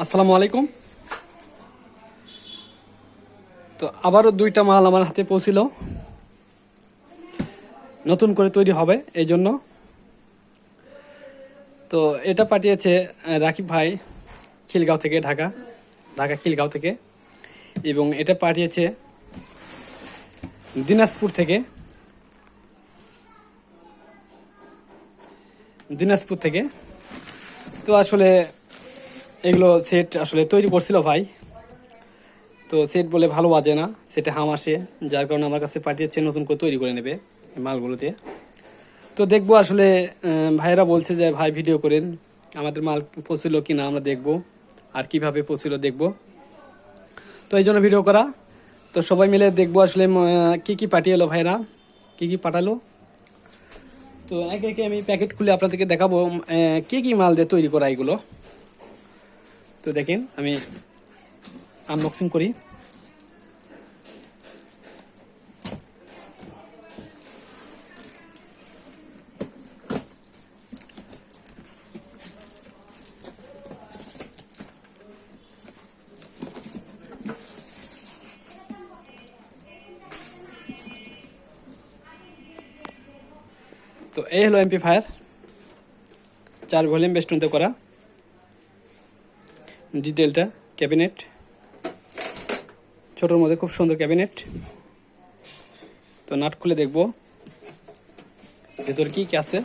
আসসালামু আলাইকুম। তো আবারও দুইটা মাল আমার হাতে পৌঁছিল, নতুন করে তৈরি হবে এই জন্য। তো এটা পাঠিয়েছে রাকিব ভাই খিলগাঁও থেকে, ঢাকা খিলগাঁও থেকে। এবং এটা পাঠিয়েছে দিনাজপুর থেকে। তো আসলে এগুলো সেট আসলে তৈরি করছিল ভাই। তো সেট বলে ভালো বাজে না, সেটে হাম আসে, যার কারণে আমার কাছে পাঠিয়েছে নতুন করে তৈরি করে নেবে এই মালগুলোতে। তো দেখবো আসলে ভাইয়েরা বলছে যে ভাই ভিডিও করেন, আমাদের মাল পৌঁছিল কি না আমরা দেখবো, আর কিভাবে পৌঁছিল দেখবো। তো এই জন্য ভিডিও করা। তো সবাই মিলে দেখবো আসলে কি কি পাঠিয়ে এলো ভাইরা, কি কি পাঠালো। তো একে একে আমি প্যাকেট খুলে আপনাদেরকে দেখাবো কি কি মাল দিয়ে তৈরি করা এগুলো। তো দেখেন আমি আনবক্সিং করি। তো এই হলো এমপ্লিফায়ার, 4 ভলিউম বেস্টনতে করা। ডিটেলটা ক্যাবিনেট, ছোটোর মধ্যে খুব সুন্দর ক্যাবিনেট। তো নাট খুলে দেখবো ভেতর কি কি আছে।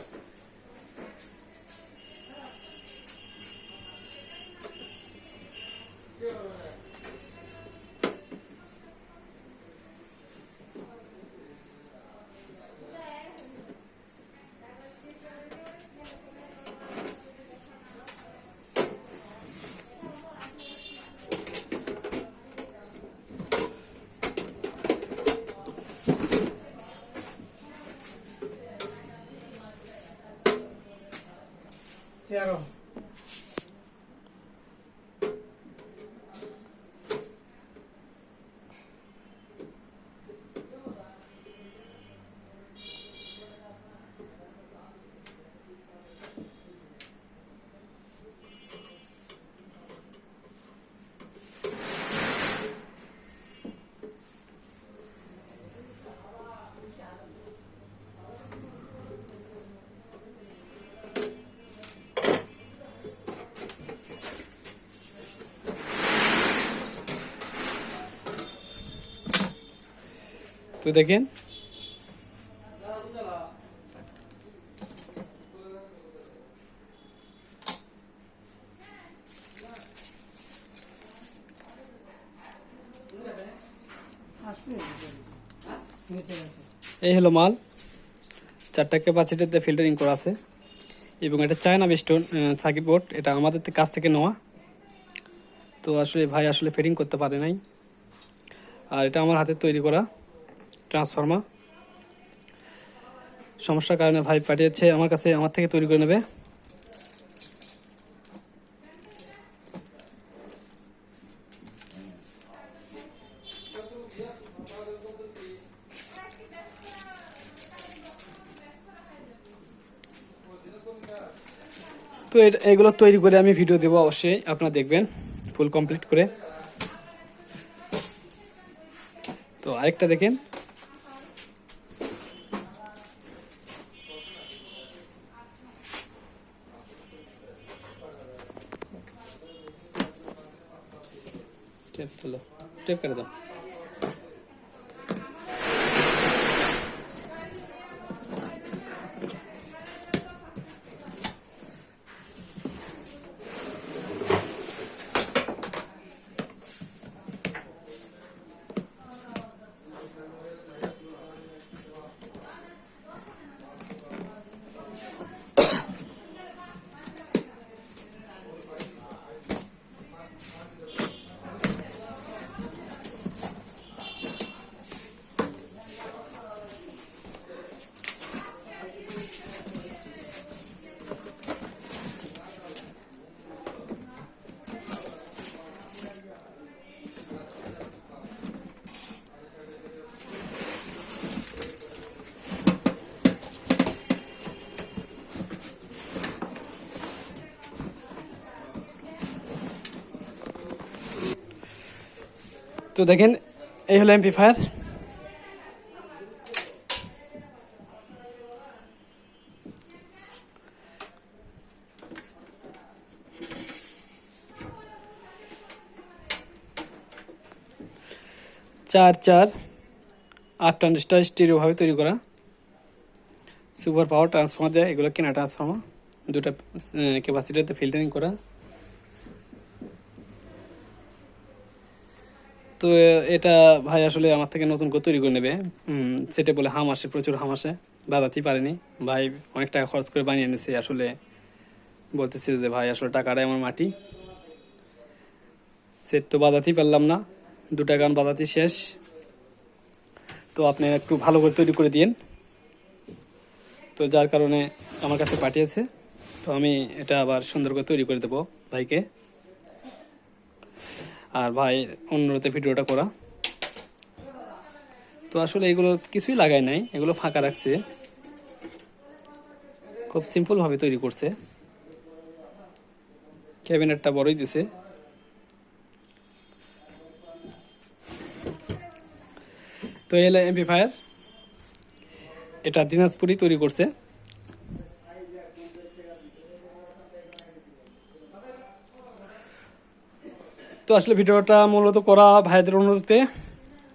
তো দেখেন এই হলো মাল। 4টা ক্যাপাসিটিতে ফিল্টারিং করা আছে এবং এটা চায়না বেস্টন সার্কিট বোর্ড, এটা আমাদের কাছ থেকে নেওয়া। তো আসলে ভাই আসলে ফিটিং করতে পারে নাই, আর এটা আমার হাতে তৈরি করা ট্রান্সফর্মার। সমস্যার কারণে ভাই পাঠিয়েছে আমার কাছে, আমার থেকে তৈরি করে নেবে। তো এগুলো তৈরি করে আমি ভিডিও দেবো, অবশ্যই আপনারা দেখবেন ফুল কমপ্লিট করে। তো আরেকটা দেখেন, টেপ চলো, টেপ করে দাও। তো দেখেন এই হলো অ্যাম্পলিফায়ার। চার চার 8 ট্রানজিস্টার স্টিরিও ভাবে তৈরি করা, সুপার পাওয়ার ট্রান্সফর্মার দেয়, এগুলো কেনা ট্রান্সফর্মার, দুটা ক্যাপাসিটারতে ফিল্টারিং করা। তো এটা ভাই আসলে আমার থেকে নতুন করে তৈরি করে নেবে। সেটা বলে হাম আসে, প্রচুর হাম আসে, বাজাতেই পারেনি ভাই, অনেক টাকা খরচ করে বানিয়ে এনেছে। আসলে বলতেছি যে ভাই আসলে টাকাটা আমার মাটি, সেট তো বাজাতেই পারলাম না, 2টা গান বাজাতেই শেষ। তো আপনি একটু ভালো করে তৈরি করে দিন। তো যার কারণে আমার কাছে পাঠিয়েছে, তো আমি এটা আবার সুন্দর করে তৈরি করে দেবো ভাইকে। আর ভাই অনুরোধে ভিডিওটা করা। তো আসলে এগুলো কিছুই লাগাই নাই, এগুলো ফাঁকা রাখছে, খুব সিম্পল ভাবে তৈরি করছে। ক্যাবিনেটটা বড়ই দিছে। তো এল এমপ্লিফায়ার, এটা দিনাজপুরি তৈরি করছে। তো আসলে ভিডিওটা মূলত করা ভাইদের অনুরোধে।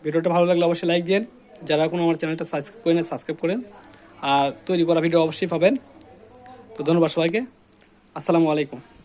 ভিডিওটা ভালো লাগলে অবশ্যই লাইক দিন, যারা কোনো আমার চ্যানেলটা সাবস্ক্রাইব করেন সাবস্ক্রাইব করেন, আর তৈরি করা ভিডিও অবশ্যই পাবেন। তো ধন্যবাদ সবাইকে, আসসালামু আলাইকুম।